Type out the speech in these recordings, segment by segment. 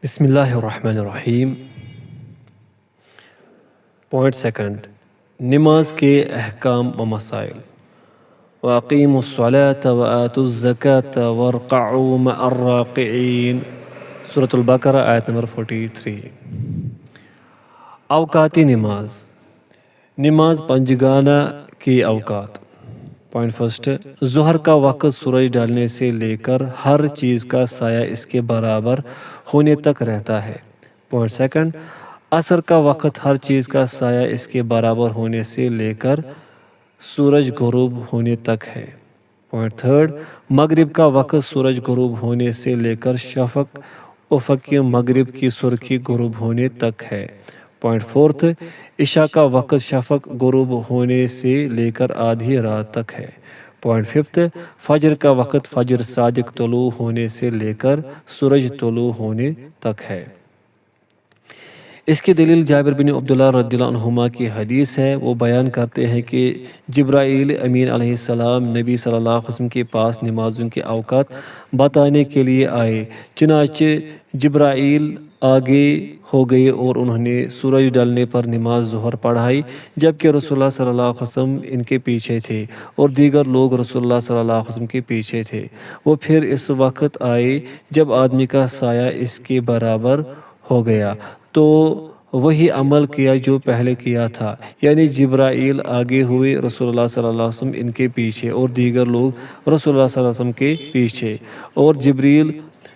بسم اللہ الرحمن الرحیم۔ پوائنٹ سیکنڈ، نماز کے احکام و مسائل۔ وَأَقِيمُوا الصَّلَاةَ وَآتُوا الزَّكَاةَ وَارْكَعُوا مَعَ الرَّاكِعِينَ، سورۃ البقرہ آیت نمبر 43۔ اوقاتی نماز، نماز پنجگانہ کی اوقات۔ پوائنٹ فرسٹ، ظہر کا وقت سورج ڈالنے سے لے کر ہر چیز کا سایہ اس کے برابر ہونے تک رہتا ہے۔ پوائنٹ سیکنڈ، عصر کا وقت ہر چیز کا سایہ اس کے برابر ہونے سے لے کر سورج غروب ہونے تک ہے۔ پوائنٹ تھرڈ، مغرب کا وقت سورج غروب ہونے سے لے کر شفق افق مغرب کی سرخی غروب ہونے تک ہے۔ پوائنٹ فورتھ، عشاء کا وقت شفق غروب ہونے سے لے کر آدھی رات تک ہے۔ پوائنٹ ففتھ، فجر کا وقت فجر صادق طلوع ہونے سے لے کر سورج طلوع ہونے تک ہے۔ اس کی دلیل جابر بن عبداللہ رضی اللہ عنہما کی حدیث ہے۔ وہ بیان کرتے ہیں کہ جبرائیل امین علیہ السلام نبی صلی اللہ علیہ وسلم کے پاس نمازوں کے اوقات بتانے کے لیے آئے، چنانچہ جبرائیل آگے ہو گئے اور انہوں نے سورج ڈلنے پر نماز ظہر پڑھائی، جبکہ رسول اللہ صلی اللہ علیہ وسلم ان کے پیچھے تھے اور دیگر لوگ رسول اللہ صلی اللہ علیہ وسلم کے پیچھے تھے۔ وہ پھر اس وقت آئے جب آدمی کا سایہ اس کے برابر ہو گیا تو وہی عمل کیا جو پہلے کیا تھا، یعنی جبرائیل آگے ہوئے، رسول اللہ صلی اللہ علیہ وسلم ان کے پیچھے اور دیگر لوگ رسول اللہ صلی اللہ علیہ وسلم کے پیچھے، اور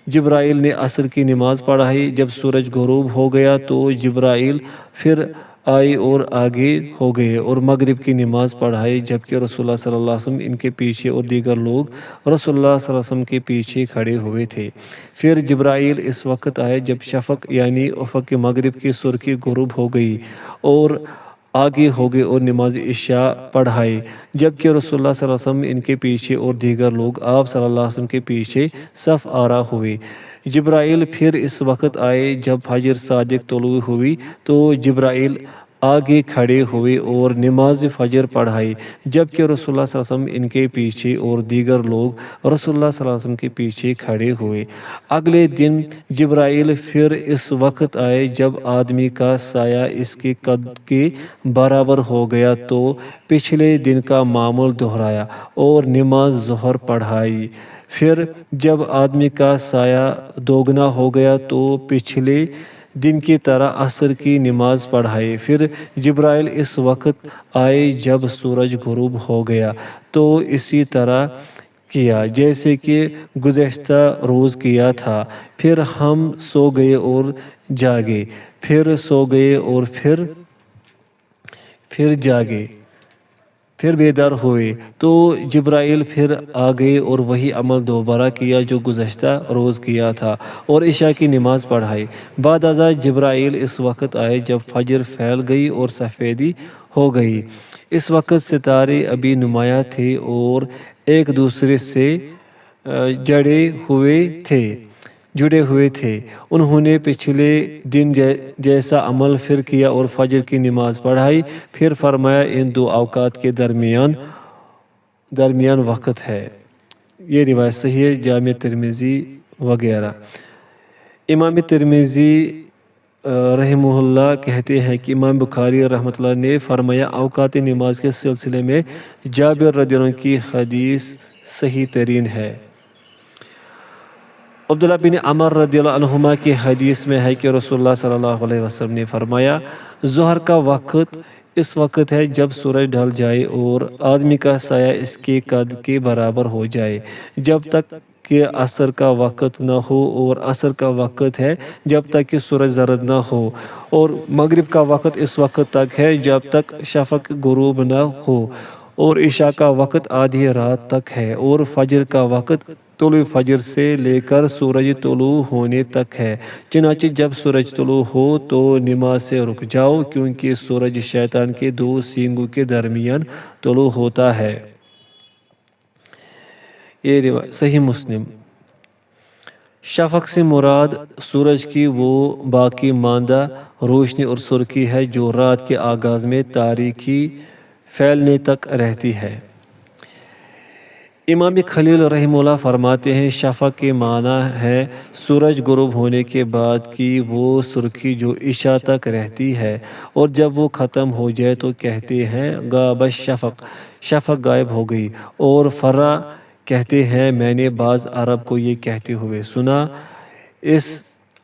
جبرائیل نے عصر کی نماز پڑھائی۔ جب سورج غروب ہو گیا تو جبرائیل پھر آئے اور آگے ہو گئے اور مغرب کی نماز پڑھائی، جبکہ رسول اللہ صلی اللہ علیہ وسلم ان کے پیچھے اور دیگر لوگ رسول اللہ صلی اللہ علیہ وسلم کے پیچھے کھڑے ہوئے تھے۔ پھر جبرائیل اس وقت آئے جب شفق یعنی افق مغرب کی سرخی غروب ہو گئی اور آگے ہو گئے اور نماز عشاء پڑھائی، جبکہ رسول اللہ صلی اللہ علیہ وسلم ان کے پیچھے اور دیگر لوگ آپ صلی اللہ علیہ وسلم کے پیچھے صف آرا ہوئے۔ جبرائیل پھر اس وقت آئے جب فجر صادق طلوع ہوئی تو جبرائیل آگے کھڑے ہوئے اور نماز فجر پڑھائی، جبکہ رسول اللہ صلی اللہ علیہ وسلم ان کے پیچھے اور دیگر لوگ رسول اللہ صلی اللہ علیہ وسلم کے پیچھے کھڑے ہوئے۔ اگلے دن جبرائیل پھر اس وقت آئے جب آدمی کا سایہ اس کے قد کے برابر ہو گیا تو پچھلے دن کا معمول دہرایا اور نماز ظہر پڑھائی۔ پھر جب آدمی کا سایہ دوگنا ہو گیا تو پچھلے دن کی طرح عصر کی نماز پڑھائی۔ پھر جبرائیل اس وقت آئے جب سورج غروب ہو گیا تو اسی طرح کیا جیسے کہ گزشتہ روز کیا تھا۔ پھر ہم سو گئے اور جاگے، پھر سو گئے اور پھر جاگے، پھر بیدار ہوئے تو جبرائیل پھر آ گئے اور وہی عمل دوبارہ کیا جو گزشتہ روز کیا تھا اور عشاء کی نماز پڑھائی۔ بعد ازاں جبرائیل اس وقت آئے جب فجر پھیل گئی اور سفیدی ہو گئی۔ اس وقت ستارے ابھی نمایاں تھے اور ایک دوسرے سے جڑے ہوئے تھے۔ انہوں نے پچھلے دن جیسا عمل پھر کیا اور فجر کی نماز پڑھائی۔ پھر فرمایا ان دو اوقات کے درمیان وقت ہے۔ یہ روایت صحیح ہے، جامع ترمذی وغیرہ۔ امام ترمذی رحمہ اللہ کہتے ہیں کہ امام بخاری رحمۃ اللہ نے فرمایا اوقات نماز کے سلسلے میں جابر رضی اللہ عنہ کی حدیث صحیح ترین ہے۔ عبداللہ بن عمر رضی اللہ عنہما کی حدیث میں ہے کہ رسول اللہ صلی اللہ علیہ وسلم نے فرمایا ظہر کا وقت اس وقت ہے جب سورج ڈھل جائے اور آدمی کا سایہ اس کے قد کے برابر ہو جائے، جب تک کہ عصر کا وقت نہ ہو، اور عصر کا وقت ہے جب تک کہ سورج زرد نہ ہو، اور مغرب کا وقت اس وقت تک ہے جب تک شفق غروب نہ ہو، اور عشاء کا وقت آدھی رات تک ہے، اور فجر کا وقت طلوع فجر سے لے کر سورج طلوع ہونے تک ہے۔ چنانچہ جب سورج طلوع ہو تو نماز سے رک جاؤ، کیونکہ سورج شیطان کے دو سینگوں کے درمیان طلوع ہوتا ہے۔ یہ روایت صحیح مسلم۔ شفق سے مراد سورج کی وہ باقی ماندہ روشنی اور سرخی ہے جو رات کے آغاز میں تاریکی پھیلنے تک رہتی ہے۔ امام خلیل رحمہ اللہ فرماتے ہیں شفق کے معنی ہے سورج غروب ہونے کے بعد کی وہ سرخی جو عشاء تک رہتی ہے، اور جب وہ ختم ہو جائے تو کہتے ہیں غاب الشفق، شفق غائب ہو گئی۔ اور فرا کہتے ہیں میں نے بعض عرب کو یہ کہتے ہوئے سنا، اس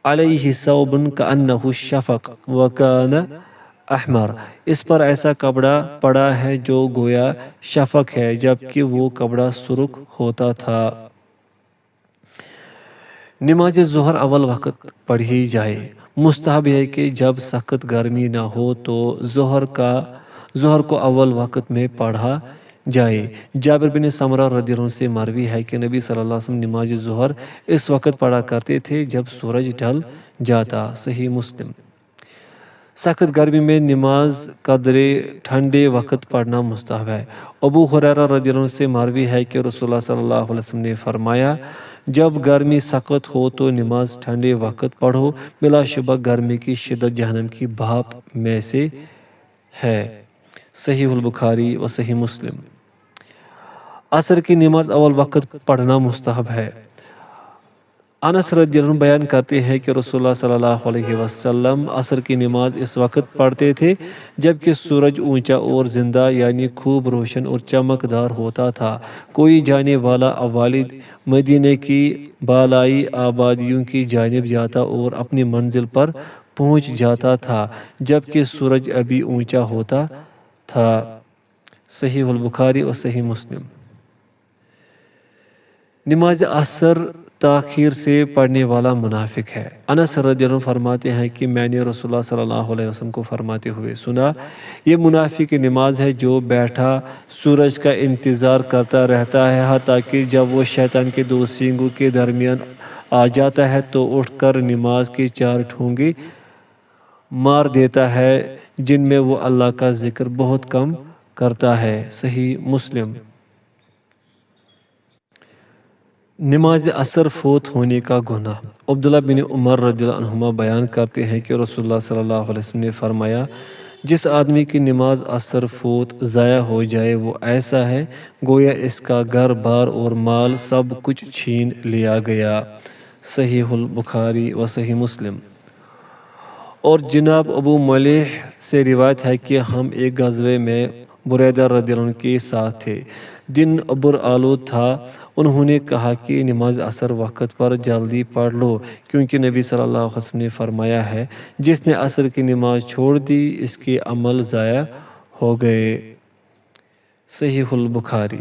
علیہ ثوب کأنہ الشفق وکان احمر، اس پر ایسا کپڑا پڑا ہے جو گویا شفق ہے جبکہ وہ کپڑا سرخ ہوتا تھا۔ نماز ظہر اول وقت پڑھی جائے۔ مستحب ہے کہ جب سخت گرمی نہ ہو تو ظہر کو اول وقت میں پڑھا جائے۔ جابر بن سمرہ رضی اللہ عنہ سے مروی ہے کہ نبی صلی اللہ علیہ وسلم نماز ظہر اس وقت پڑھا کرتے تھے جب سورج ڈھل جاتا۔ صحیح مسلم۔ سخت گرمی میں نماز قدر ٹھنڈے وقت پڑھنا مستحب ہے۔ ابو ہریرہ رضی اللہ عنہ سے مروی ہے کہ رسول اللہ صلی اللہ علیہ وسلم نے فرمایا جب گرمی سخت ہو تو نماز ٹھنڈے وقت پڑھو، بلا شبہ گرمی کی شدت جہنم کی بھاپ میں سے ہے۔ صحیح البخاری و صحیح مسلم۔ عصر کی نماز اول وقت پڑھنا مستحب ہے۔ انس رضی اللہ عنہ بیان کرتے ہیں کہ رسول اللہ صلی اللہ علیہ وسلم عصر کی نماز اس وقت پڑھتے تھے جبکہ سورج اونچا اور زندہ یعنی خوب روشن اور چمکدار ہوتا تھا۔ کوئی جانے والا اوالد مدینے کی بالائی آبادیوں کی جانب جاتا اور اپنی منزل پر پہنچ جاتا تھا جبکہ سورج ابھی اونچا ہوتا تھا۔ صحیح البخاری اور صحیح مسلم۔ نماز عصر تاخیر سے پڑھنے والا منافق ہے۔ انس رضی اللہ عنہ فرماتے ہیں کہ میں نے رسول اللہ صلی اللہ علیہ وسلم کو فرماتے ہوئے سنا، یہ منافق نماز ہے جو بیٹھا سورج کا انتظار کرتا رہتا ہے حتیٰ کہ جب وہ شیطان کے دو سینگوں کے درمیان آ جاتا ہے تو اٹھ کر نماز کی 4 ٹھونگے مار دیتا ہے جن میں وہ اللہ کا ذکر بہت کم کرتا ہے۔ صحیح مسلم۔ نماز عصر فوت ہونے کا گناہ۔ عبداللہ بن عمر رضی اللہ عنہما بیان کرتے ہیں کہ رسول اللہ صلی اللہ علیہ وسلم نے فرمایا جس آدمی کی نماز عصر فوت ضائع ہو جائے وہ ایسا ہے گویا اس کا گھر بار اور مال سب کچھ چھین لیا گیا۔ صحیح البخاری و صحیح مسلم۔ اور جناب ابو ملیح سے روایت ہے کہ ہم ایک غزوے میں بریدہ رضی اللہ عنہ کے ساتھ تھے۔ دن ابر آلود تھا۔ انہوں نے کہا کہ نماز عصر وقت پر جلدی پڑھ لو کیونکہ نبی صلی اللہ علیہ وسلم نے فرمایا ہے جس نے عصر کی نماز چھوڑ دی اس کے عمل ضائع ہو گئے۔ صحیح البخاری۔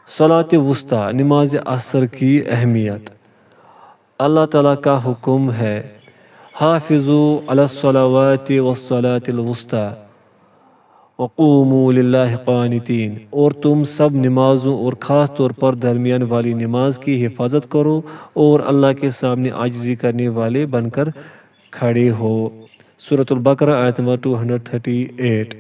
صلاۃ وسطیٰ، نماز عصر کی اہمیت۔ اللہ تعالیٰ کا حکم ہے حافظوا علی الصلوات والصلاۃ الوسطیٰ وقوموا للہ قانتین، اور تم سب نمازوں اور خاص طور پر درمیان والی نماز کی حفاظت کرو اور اللہ کے سامنے عاجزی کرنے والے بن کر کھڑے ہو۔ سورۃ البقرہ آیت نمبر 238۔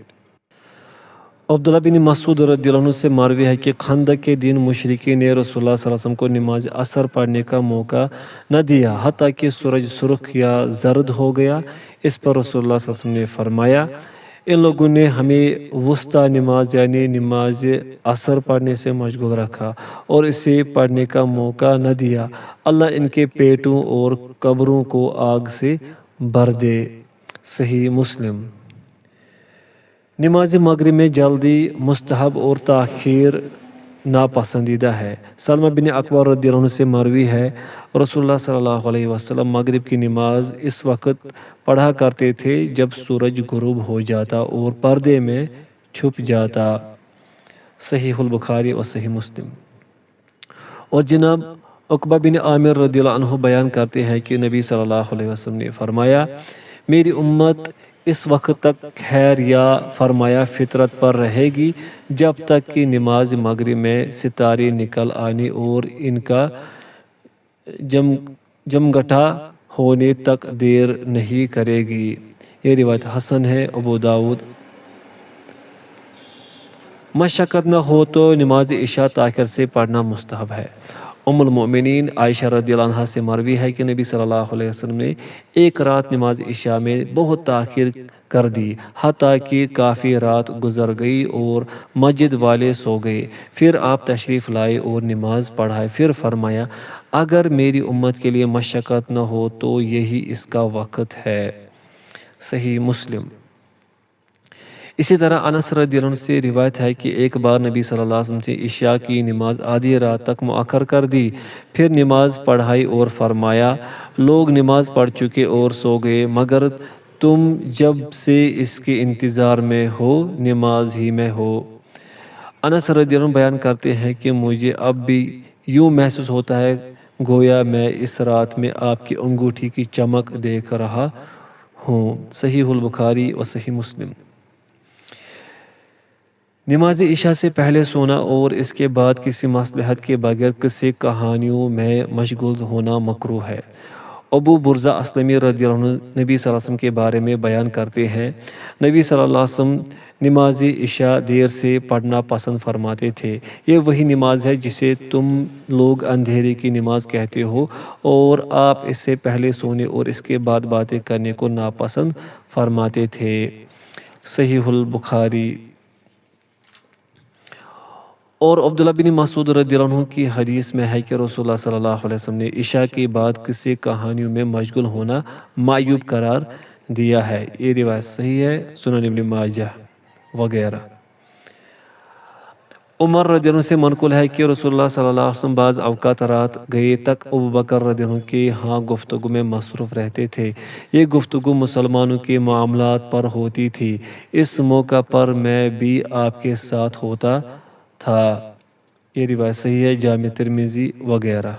عبداللہ بن مسعود رضی اللہ عنہ سے مروی ہے کہ خندق کے دن مشرکین نے رسول اللہ صلی اللہ علیہ وسلم کو نماز عصر پڑھنے کا موقع نہ دیا حتیٰ کہ سورج سرخ یا زرد ہو گیا۔ اس پر رسول اللہ صلی اللہ علیہ وسلم نے فرمایا ان لوگوں نے ہمیں وسطیٰ نماز یعنی نماز عصر پڑھنے سے مشغول رکھا اور اسے پڑھنے کا موقع نہ دیا، اللہ ان کے پیٹوں اور قبروں کو آگ سے بھر دے۔ صحیح مسلم۔ نماز مغرب میں جلدی مستحب اور تاخیر ناپسندیدہ ہے۔ سلمہ بن اکوع رضی اللہ عنہ سے مروی ہے رسول اللہ صلی اللہ علیہ وسلم مغرب کی نماز اس وقت پڑھا کرتے تھے جب سورج غروب ہو جاتا اور پردے میں چھپ جاتا۔ صحیح البخاری و صحیح مسلم۔ اور جناب عقبہ بن عامر رضی اللہ عنہ بیان کرتے ہیں کہ نبی صلی اللہ علیہ وسلم نے فرمایا میری امت اس وقت تک خیر یا فرمایا فطرت پر رہے گی جب تک کہ نماز مغرب میں ستارے نکل آنے اور ان کا جمگٹا ہونے تک دیر نہیں کرے گی۔ یہ روایت حسن ہے۔ ابو داؤد۔ مشقت نہ ہو تو نماز عشاء تاخیر سے پڑھنا مستحب ہے۔ ام المؤمنین عائشہ رضی اللہ عنہ سے مروی ہے کہ نبی صلی اللہ علیہ وسلم نے ایک رات نماز عشاء میں بہت تاخیر کر دی، حتیٰ کہ کافی رات گزر گئی اور مسجد والے سو گئے۔ پھر آپ تشریف لائے اور نماز پڑھائے، پھر فرمایا اگر میری امت کے لیے مشقت نہ ہو تو یہی اس کا وقت ہے۔ صحیح مسلم۔ اسی طرح انس رضی اللہ عنہ سے روایت ہے کہ ایک بار نبی صلی اللہ علیہ وسلم سے عشاء کی نماز آدھی رات تک مؤخر کر دی، پھر نماز پڑھائی اور فرمایا لوگ نماز پڑھ چکے اور سو گئے، مگر تم جب سے اس کے انتظار میں ہو نماز ہی میں ہو۔ انس رضی اللہ عنہ بیان کرتے ہیں کہ مجھے اب بھی یوں محسوس ہوتا ہے گویا میں اس رات میں آپ کی انگوٹھی کی چمک دیکھ رہا ہوں۔ صحیح البخاری و صحیح مسلم۔ نماز عشاء سے پہلے سونا اور اس کے بعد کسی مصلحت کے بغیر قصے کہانیوں میں مشغول ہونا مکروہ ہے۔ ابو برزہ اسلمی رضی اللہ عنہ نبی صلی اللہ علیہ وسلم کے بارے میں بیان کرتے ہیں، نبی صلی اللہ علیہ وسلم نماز عشاء دیر سے پڑھنا پسند فرماتے تھے۔ یہ وہی نماز ہے جسے تم لوگ اندھیرے کی نماز کہتے ہو، اور آپ اس سے پہلے سونے اور اس کے بعد باتیں کرنے کو ناپسند فرماتے تھے۔ صحیح البخاری۔ اور عبداللہ بن مسعود رضی اللہ عنہ کی حدیث میں ہے کہ رسول اللہ صلی اللہ علیہ وسلم نے عشاء کے بعد قصے کہانیوں میں مشغول ہونا معیوب قرار دیا ہے۔ یہ روایت صحیح ہے، سنن ابن ماجہ وغیرہ۔ عمر رضی اللہ عنہ سے منقول ہے کہ رسول اللہ صلی اللہ علیہ وسلم بعض اوقات رات گئے تک ابوبکر رضی اللہ عنہ کے ہاں گفتگو میں مصروف رہتے تھے۔ یہ گفتگو مسلمانوں کے معاملات پر ہوتی تھی۔ اس موقع پر میں بھی آپ کے ساتھ ہوتا تھا۔ یہ روایت صحیح ہے، جامع ترمذی وغیرہ۔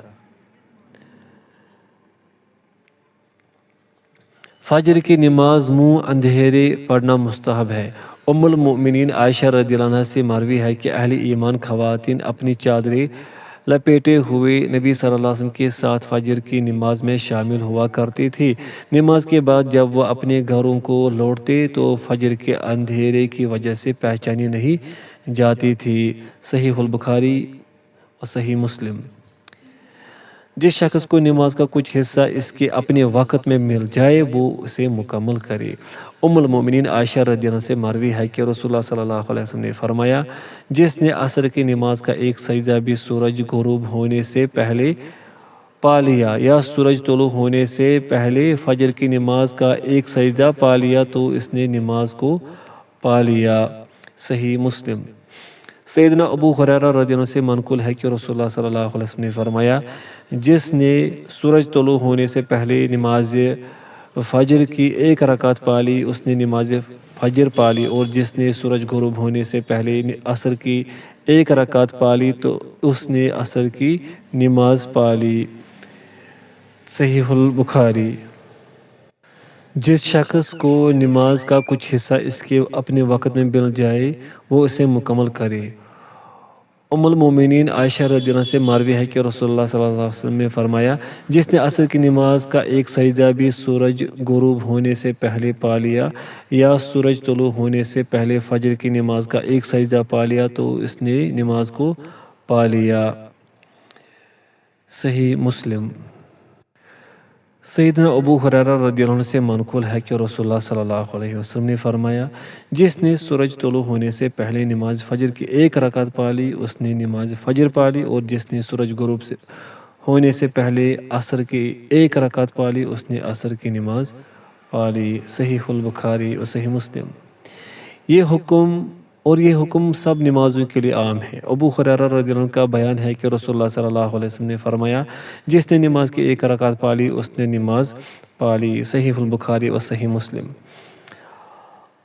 فجر کی نماز منہ اندھیرے پڑھنا مستحب ہے۔ ام المؤمنین عائشہ رضی اللہ عنہ سے مروی ہے کہ اہل ایمان خواتین اپنی چادریں لپیٹے ہوئے نبی صلی اللہ علیہ وسلم کے ساتھ فجر کی نماز میں شامل ہوا کرتی تھی۔ نماز کے بعد جب وہ اپنے گھروں کو لوٹتے تو فجر کے اندھیرے کی وجہ سے پہچانی نہیں جاتی تھی۔ صحیح البخاری اور صحیح مسلم۔ جس شخص کو نماز کا کچھ حصہ اس کے اپنے وقت میں مل جائے وہ اسے مکمل کرے۔ ام المؤمنین عائشہ رضی اللہ عنہ سے مروی ہے کہ رسول اللہ صلی اللہ علیہ وسلم نے فرمایا جس نے عصر کی نماز کا ایک سجدہ بھی سورج غروب ہونے سے پہلے پا لیا یا سورج طلوع ہونے سے پہلے فجر کی نماز کا ایک سجدہ پا لیا تو اس نے نماز کو پا لیا۔ صحیح مسلم۔ سیدنا ابو ہریرہ رضی اللہ عنہ سے منقول ہے کہ رسول اللہ صلی اللہ علیہ وسلم نے فرمایا جس نے سورج طلوع ہونے سے پہلے نماز فجر کی ایک رکعت پا لی اس نے نماز فجر پا لی، اور جس نے سورج غروب ہونے سے پہلے عصر کی ایک رکعت پا لی تو اس نے عصر کی نماز پا لی۔ صحیح البخاری۔ جس شخص کو نماز کا کچھ حصہ اس کے اپنے وقت میں مل جائے وہ اسے مکمل کرے۔ ام المومنین عائشہ رضی اللہ عنہ سے مروی ہے کہ رسول اللہ صلی اللہ علیہ وسلم نے فرمایا جس نے عصر کی نماز کا ایک سجدہ بھی سورج غروب ہونے سے پہلے پا لیا یا سورج طلوع ہونے سے پہلے فجر کی نماز کا ایک سجدہ پا لیا تو اس نے نماز کو پا لیا۔ صحیح مسلم۔ سیدنا ابو ہریرہ رضی اللہ عنہ سے منقول ہے کہ رسول اللہ صلی اللہ علیہ وسلم نے فرمایا جس نے سورج طلوع ہونے سے پہلے نماز فجر کی ایک رکعت پا لی اس نے نماز فجر پا لی، اور جس نے سورج غروب ہونے سے پہلے عصر کی ایک رکعت پا لی اس نے عصر کی نماز پا لی۔ صحیح البخاری اور صحیح مسلم۔ یہ حکم سب نمازوں کے لیے عام ہے۔ ابو ہریرہ رضی اللہ عنہ کا بیان ہے کہ رسول اللہ صلی اللہ علیہ وسلم نے فرمایا جس نے نماز کی ایک رکعت پا لی اس نے نماز پا لی۔ صحیح البخاری اور صحیح مسلم۔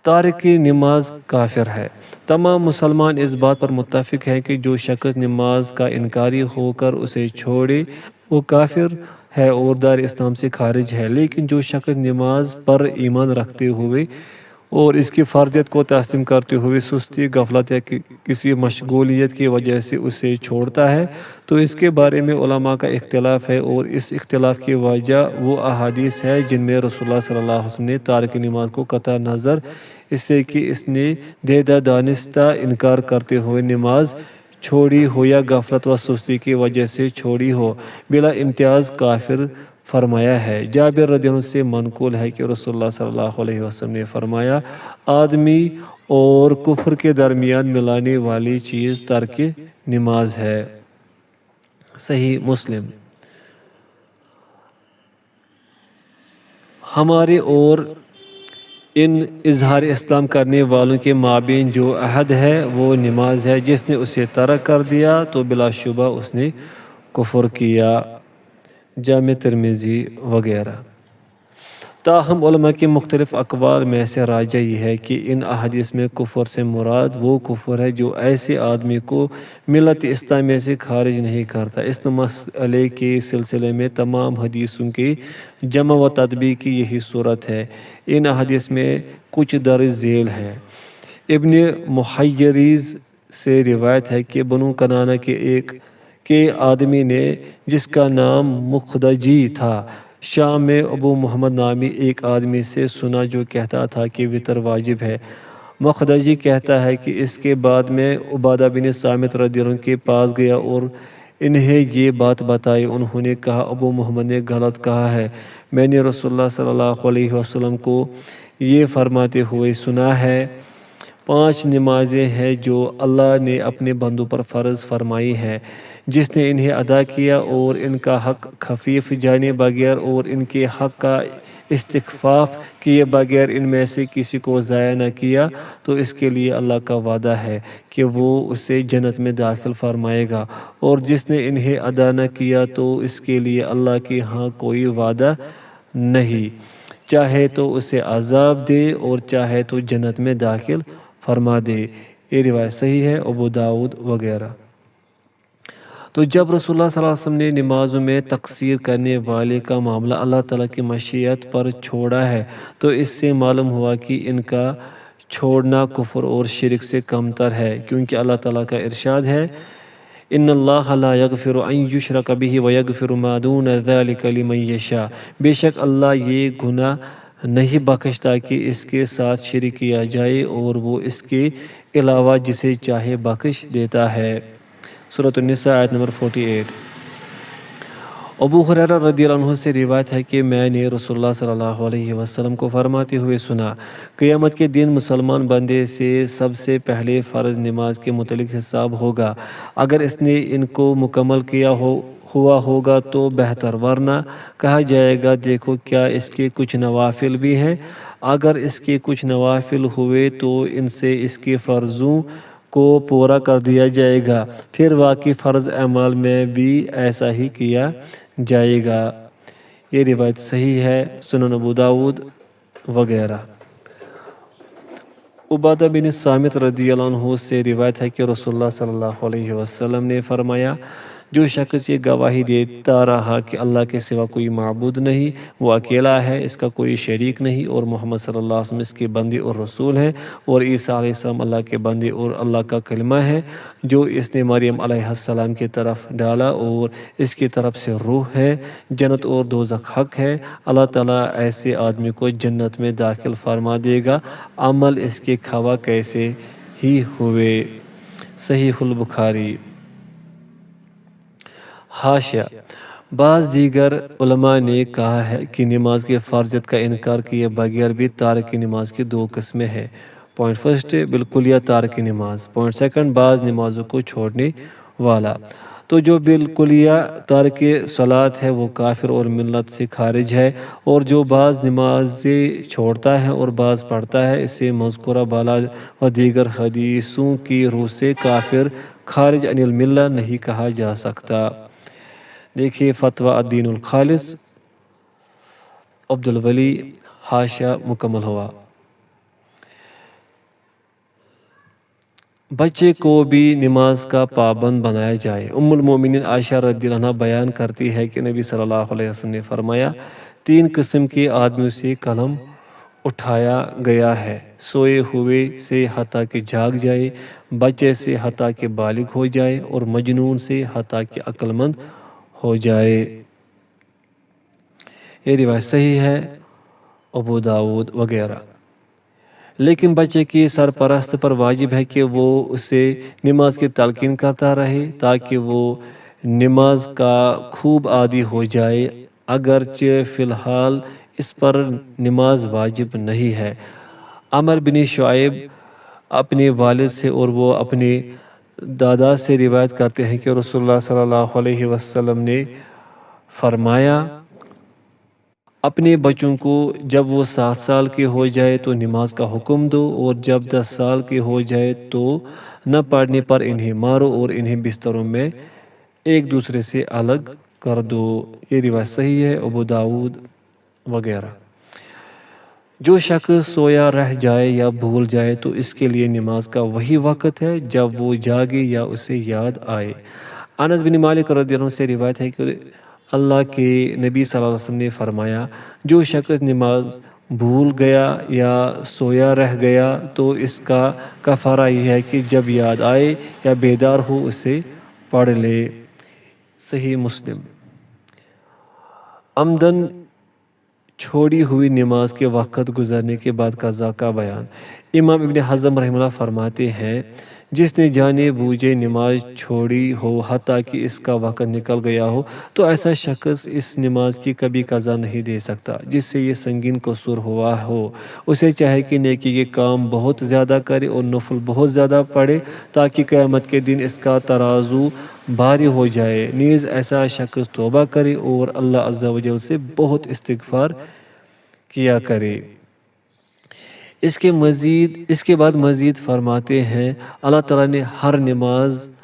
تارک نماز کافر ہے۔ تمام مسلمان اس بات پر متفق ہیں کہ جو شخص نماز کا انکاری ہو کر اسے چھوڑے وہ کافر ہے اور دار اسلام سے خارج ہے، لیکن جو شخص نماز پر ایمان رکھتے ہوئے اور اس کی فرضیت کو تسلیم کرتے ہوئے سستی، غفلت یا کسی مشغولیت کی وجہ سے اسے چھوڑتا ہے تو اس کے بارے میں علماء کا اختلاف ہے، اور اس اختلاف کی وجہ وہ احادیث ہے جن میں رسول اللہ صلی اللہ علیہ وسلم نے تارک نماز کو قطع نظر اس سے کہ اس نے دیدہ دانستہ انکار کرتے ہوئے نماز چھوڑی ہو یا غفلت و سستی کی وجہ سے چھوڑی ہو، بلا امتیاز کافر فرمایا ہے۔ جابر رضی اللہ عنہ سے منقول ہے کہ رسول اللہ صلی اللہ علیہ وسلم نے فرمایا، آدمی اور کفر کے درمیان ملانے والی چیز ترک نماز ہے۔ صحیح مسلم۔ ہمارے اور ان اظہار اسلام کرنے والوں کے مابین جو عہد ہے وہ نماز ہے، جس نے اسے ترک کر دیا تو بلا شبہ اس نے کفر کیا۔ جامع ترمذی وغیرہ۔ تاہم علماء کے مختلف اقوال میں سے راجح یہ ہے کہ ان احادیث میں کفر سے مراد وہ کفر ہے جو ایسے آدمی کو ملت اسلامیہ سے خارج نہیں کرتا۔ اس مسئلے کے سلسلے میں تمام حدیثوں کی جمع و تطبیق کی یہی صورت ہے۔ ان احادیث میں کچھ درج ذیل ہیں۔ ابن محیریز سے روایت ہے کہ بنو کنانہ کے آدمی نے، جس کا نام مخدجی تھا، شام میں ابو محمد نامی ایک آدمی سے سنا جو کہتا تھا کہ وتر واجب ہے۔ مخدجی کہتا ہے کہ اس کے بعد میں عبادہ بن صامت رضی اللہ عنہ کے پاس گیا اور انہیں یہ بات بتائی۔ انہوں نے کہا، ابو محمد نے غلط کہا ہے، میں نے رسول اللہ صلی اللہ علیہ وسلم کو یہ فرماتے ہوئے سنا ہے، 5 نمازیں ہیں جو اللہ نے اپنے بندوں پر فرض فرمائی ہیں، جس نے انہیں ادا کیا اور ان کا حق خفیف جانے بغیر اور ان کے حق کا استخفاف کیے بغیر ان میں سے کسی کو ضائع نہ کیا، تو اس کے لیے اللہ کا وعدہ ہے کہ وہ اسے جنت میں داخل فرمائے گا، اور جس نے انہیں ادا نہ کیا تو اس کے لیے اللہ کے ہاں کوئی وعدہ نہیں، چاہے تو اسے عذاب دے اور چاہے تو جنت میں داخل فرما دے۔ یہ روایت صحیح ہے، ابو داؤد وغیرہ۔ تو جب رسول اللہ صلی اللہ علیہ وسلم نے نمازوں میں تقصیر کرنے والے کا معاملہ اللہ تعالیٰ کی مشیت پر چھوڑا ہے، تو اس سے معلوم ہوا کہ ان کا چھوڑنا کفر اور شرک سے کم تر ہے، کیونکہ اللہ تعالیٰ کا ارشاد ہے، ان اللہ لا یغفر ان یشرک بہ ویغفر ما دون ذلک لمن یشاء۔ بے شک اللہ یہ گناہ نہیں بخشتا کہ اس کے ساتھ شرک کیا جائے، اور وہ اس کے علاوہ جسے چاہے بخش دیتا ہے۔ سورۃ النساء آیت نمبر 48۔ ابو ہریرہ رضی اللہ عنہ سے روایت ہے کہ میں نے رسول اللہ صلی اللہ علیہ وسلم کو فرماتے ہوئے سنا، قیامت کے دن مسلمان بندے سے سب سے پہلے فرض نماز کے متعلق حساب ہوگا۔ اگر اس نے ان کو مکمل کیا ہوا ہوگا تو بہتر، ورنہ کہا جائے گا، دیکھو کیا اس کے کچھ نوافل بھی ہیں۔ اگر اس کے کچھ نوافل ہوئے تو ان سے اس کے فرضوں کو پورا کر دیا جائے گا، پھر باقی فرض اعمال میں بھی ایسا ہی کیا جائے گا۔ یہ روایت صحیح ہے، سنن ابو داؤد وغیرہ۔ عبادہ بن صامت رضی اللہ عنہ سے روایت ہے کہ رسول اللہ صلی اللہ علیہ وسلم نے فرمایا، جو شخص یہ گواہی دیتا رہا کہ اللہ کے سوا کوئی معبود نہیں، وہ اکیلا ہے، اس کا کوئی شریک نہیں، اور محمد صلی اللہ علیہ وسلم اس کے بندے اور رسول ہیں، اور عیسیٰ علیہ السلام اللہ کے بندے اور اللہ کا کلمہ ہے جو اس نے مریم علیہ السلام کی طرف ڈالا، اور اس کی طرف سے روح ہے، جنت اور دوزخ حق ہے، اللہ تعالیٰ ایسے آدمی کو جنت میں داخل فرما دے گا، عمل اس کے خواہ کیسے ہی ہوئے۔ صحیح البخاری۔ حاشیہ: بعض دیگر علماء نے کہا ہے کہ نماز کی فرضیت کا انکار کیے بغیر بھی تارک نماز کی 2 قسمیں ہیں۔ پوائنٹ فرسٹ، بالکلیہ تارک نماز۔ پوائنٹ سیکنڈ، بعض نمازوں کو چھوڑنے والا۔ تو جو بالکلیہ تارک صلاۃ ہے وہ کافر اور ملت سے خارج ہے، اور جو بعض نمازیں چھوڑتا ہے اور بعض پڑھتا ہے، اسے مذکورہ بالا و دیگر حدیثوں کی روح سے کافر، خارج عن الملہ نہیں کہا جا سکتا۔ دیکھیے فتویٰ الدین الخالص، عبدالولی۔ حاشیہ مکمل ہوا۔ بچے کو بھی نماز کا پابند بنایا جائے۔ ام المومنین عائشہ رضی اللہ عنہ بیان کرتی ہے کہ نبی صلی اللہ علیہ وسلم نے فرمایا، 3 قسم کے آدمیوں سے قلم اٹھایا گیا ہے، سوئے ہوئے سے حتیٰ کہ جاگ جائے، بچے سے حتیٰ کہ بالغ ہو جائے، اور مجنون سے حتیٰ کہ عقل مند ہو جائے۔ یہ روایت صحیح ہے، ابو داؤد وغیرہ۔ لیکن بچے کی سرپرست پر واجب ہے کہ وہ اسے نماز کی تلقین کرتا رہے تاکہ وہ نماز کا خوب عادی ہو جائے، اگرچہ فی الحال اس پر نماز واجب نہیں ہے۔ عمر بن شعیب اپنے والد سے اور وہ اپنے دادا سے روایت کرتے ہیں کہ رسول اللہ صلی اللہ علیہ وسلم نے فرمایا، اپنے بچوں کو جب وہ 7 سال کے ہو جائے تو نماز کا حکم دو، اور جب 10 سال کے ہو جائے تو نہ پڑھنے پر انہیں مارو اور انہیں بستروں میں ایک دوسرے سے الگ کر دو۔ یہ روایت صحیح ہے، ابو داود وغیرہ۔ جو شخص سویا رہ جائے یا بھول جائے تو اس کے لیے نماز کا وہی وقت ہے جب وہ جاگے یا اسے یاد آئے۔ انس بن مالک رضی اللہ عنہ سے روایت ہے کہ اللہ کے نبی صلی اللہ علیہ وسلم نے فرمایا، جو شخص نماز بھول گیا یا سویا رہ گیا تو اس کا کفارہ یہ ہے کہ جب یاد آئے یا بیدار ہو اسے پڑھ لے۔ صحیح مسلم۔ عمدن چھوڑی ہوئی نماز کے وقت گزرنے کے بعد قضا کا بیان۔ امام ابن حزم رحمہ اللہ فرماتے ہیں، جس نے جانے بوجھے نماز چھوڑی ہو حتیٰ کہ اس کا وقت نکل گیا ہو تو ایسا شخص اس نماز کی کبھی قضا نہیں دے سکتا جس سے یہ سنگین قصور ہوا ہو۔ اسے چاہے کہ نیکی کے کام بہت زیادہ کرے اور نفل بہت زیادہ پڑھے تاکہ قیامت کے دن اس کا ترازو بھاری ہو جائے۔ نیز ایسا شخص توبہ کرے اور اللہ عز و جل سے بہت استغفار کیا کرے۔ اس کے بعد مزید فرماتے ہیں، اللہ تعالیٰ نے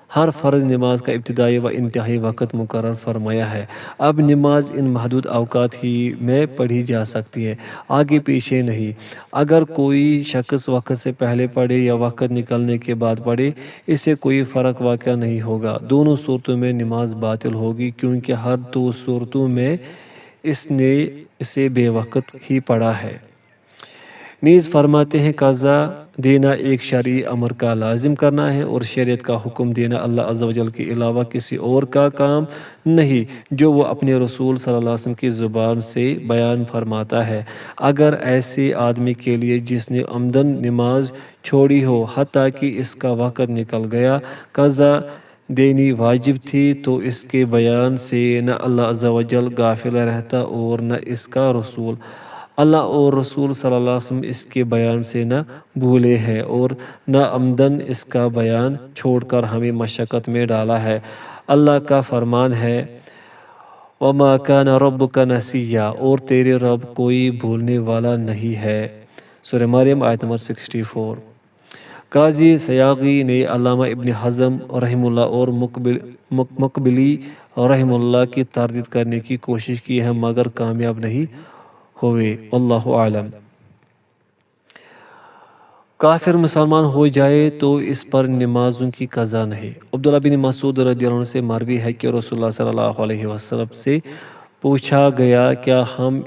ہر فرض نماز کا ابتدائی و انتہائی وقت مقرر فرمایا ہے۔ اب نماز ان محدود اوقات ہی میں پڑھی جا سکتی ہے، آگے پیچھے نہیں۔ اگر کوئی شخص وقت سے پہلے پڑھے یا وقت نکلنے کے بعد پڑھے، اس سے کوئی فرق واقع نہیں ہوگا۔ دونوں صورتوں میں نماز باطل ہوگی کیونکہ ہر دو صورتوں میں اس نے اسے بے وقت ہی پڑھا ہے۔ نیز فرماتے ہیں، قضا دینا ایک شرعی امر کا لازم کرنا ہے اور شریعت کا حکم دینا اللہ عز و جل کے علاوہ کسی اور کا کام نہیں جو وہ اپنے رسول صلی اللہ علیہ وسلم کی زبان سے بیان فرماتا ہے۔ اگر ایسے آدمی کے لیے جس نے عمدن نماز چھوڑی ہو حتیٰ کہ اس کا وقت نکل گیا قضا دینی واجب تھی تو اس کے بیان سے نہ اللہ عز و جل غافل رہتا اور نہ اس کا رسول اللہ اور رسول صلی اللہ علیہ وسلم اس کے بیان سے نہ بھولے ہیں اور نہ عمدن اس کا بیان چھوڑ کر ہمیں مشقت میں ڈالا ہے۔ اللہ کا فرمان ہے، وَمَا كَانَ رَبُّكَ نَسِيًّا، اور تیرے رب کوئی بھولنے والا نہیں ہے۔ سورہ مریم آیت نمبر 64۔ قاضی سیاغی نے علامہ ابن حزم رحمہ اللہ اور مقبلی رحمہ اللہ کی تردید کرنے کی کوشش کی ہے مگر کامیاب نہیں ہوئے۔ واللہ اعلم۔ کافر مسلمان ہو جائے تو اس پر نمازوں کی قضا نہیں۔ عبداللہ بن مسعود رضی اللہ عنہ سے مروی ہے کہ رسول اللہ صلی اللہ علیہ وسلم سے پوچھا گیا، کیا ہم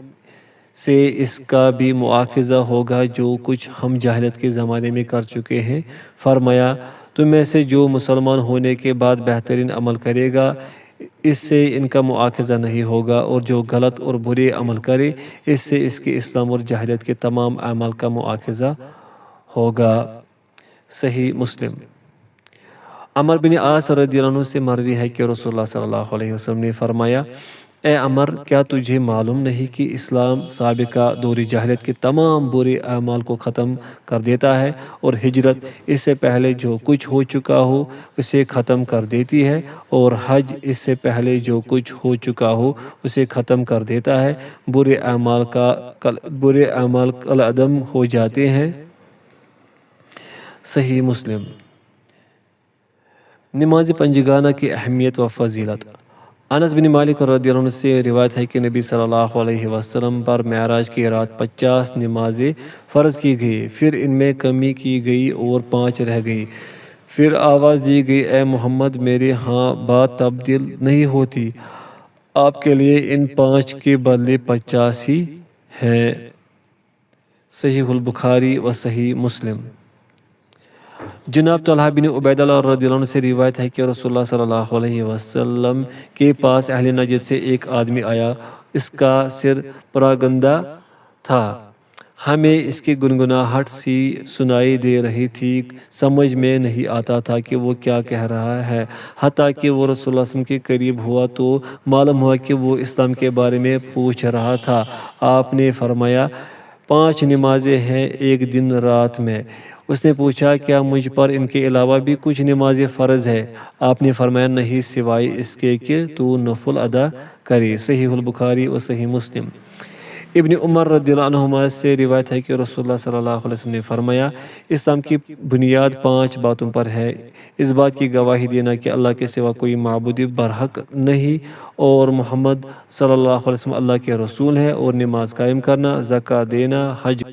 سے اس کا بھی مواخذہ ہوگا جو کچھ ہم جاہلیت کے زمانے میں کر چکے ہیں؟ فرمایا، تم میں سے جو مسلمان ہونے کے بعد بہترین عمل کرے گا اس سے ان کا مواخذہ نہیں ہوگا، اور جو غلط اور برے عمل کرے اس سے اس کے اسلام اور جاہلیت کے تمام اعمال کا مواخذہ ہوگا۔ صحیح مسلم۔ عمر بن عاص رضی اللہ عنہ سے مروی ہے کہ رسول اللہ صلی اللہ علیہ وسلم نے فرمایا، اے عمر، کیا تجھے معلوم نہیں کہ اسلام سابقہ دور جاہلیت کے تمام برے اعمال کو ختم کر دیتا ہے، اور ہجرت اس سے پہلے جو کچھ ہو چکا ہو اسے ختم کر دیتی ہے، اور حج اس سے پہلے جو کچھ ہو چکا ہو اسے ختم کر دیتا ہے، برے اعمال کالعدم ہو جاتے ہیں۔ صحیح مسلم۔ نماز پنجگانہ کی اہمیت و فضیلت۔ انس بن مالک رضی اللہ عنہ سے روایت ہے کہ نبی صلی اللہ علیہ وسلم پر معراج کی رات 50 نمازیں فرض کی گئی، پھر ان میں کمی کی گئی اور 5 رہ گئی۔ پھر آواز دی گئی، اے محمد، میرے ہاں بات تبدیل نہیں ہوتی، آپ کے لیے ان 5 کے بدلے 50 ہی ہیں۔ صحیح البخاری و صحیح مسلم۔ جناب طلحہ بن عبید اللہ رضی اللہ عنہ سے روایت ہے کہ رسول اللہ صلی اللہ علیہ وسلم کے پاس اہل نجد سے ایک آدمی آیا، اس کا سر پراگندہ تھا، ہمیں اس کی گنگناہٹ سی سنائی دے رہی تھی، سمجھ میں نہیں آتا تھا کہ وہ کیا کہہ رہا ہے۔ حتیٰ کہ وہ رسول اللہ صلی اللہ علیہ وسلم کے قریب ہوا تو معلوم ہوا کہ وہ اسلام کے بارے میں پوچھ رہا تھا۔ آپ نے فرمایا 5 نمازیں ہیں ایک دن رات میں۔ اس نے پوچھا کیا مجھ پر ان کے علاوہ بھی کچھ نمازیں فرض ہے؟ آپ نے فرمایا نہیں سوائے اس کے کہ تو نفل ادا کرے۔ صحیح البخاری و صحیح مسلم۔ ابن عمر رضی اللہ عنہما سے روایت ہے کہ رسول اللہ صلی اللہ علیہ وسلم نے فرمایا اسلام کی بنیاد 5 باتوں پر ہے، اس بات کی گواہی دینا کہ اللہ کے سوا کوئی معبود برحق نہیں اور محمد صلی اللہ علیہ وسلم اللہ کے رسول ہے، اور نماز قائم کرنا، زکوٰۃ دینا، حج